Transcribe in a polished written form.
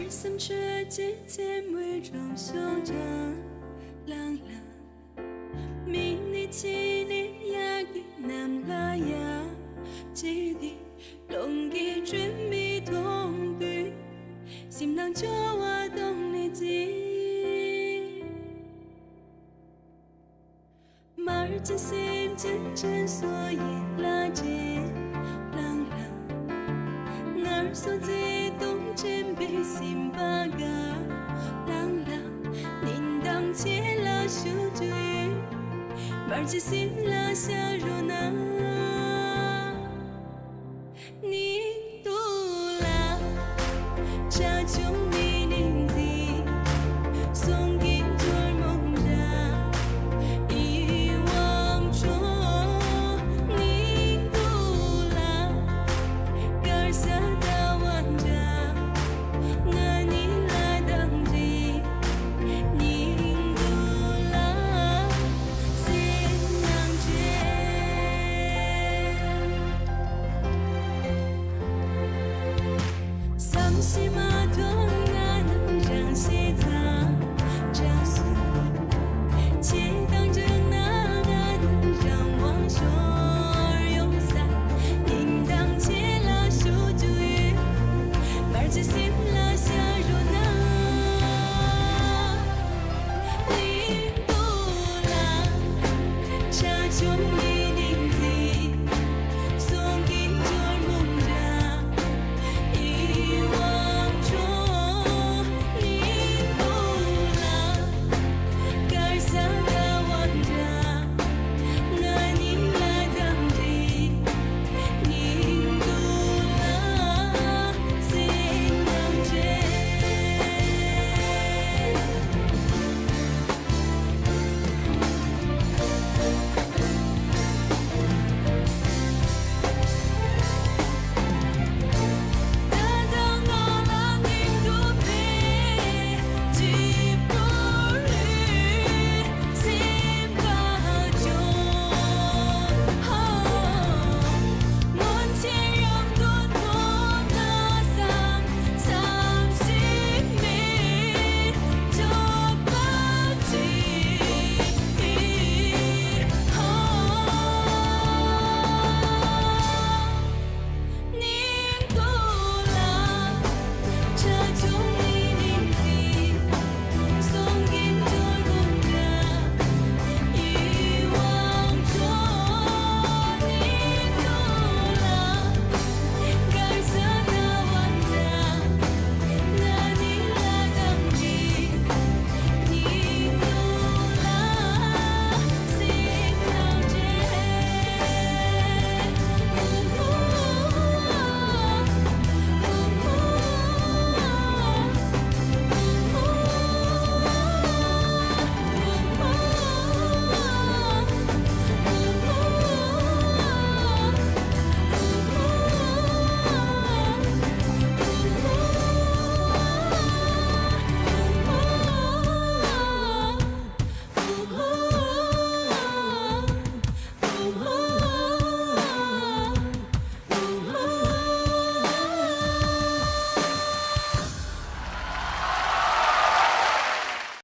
말씀 주지 잼을 좀 쇼자 랑랑 미니 치니 야기 남라야 지디 롱기 준비 동들 심랑 좋아 동네지 말진 심真真所以拉近랑랑 날 소지 동진被心巴嘎랑랑 닌 당치拉数据말진 심拉下如那你独拉查中你宁静送给做梦的遗忘中你独拉gar sa tawan ja ngani la dang ji ning du la sin nang je sam si ma tuan na nang rang si ta zhang su且当真那那能让往说而涌散应当切拉数主语말지心拉下若那你不拉查中你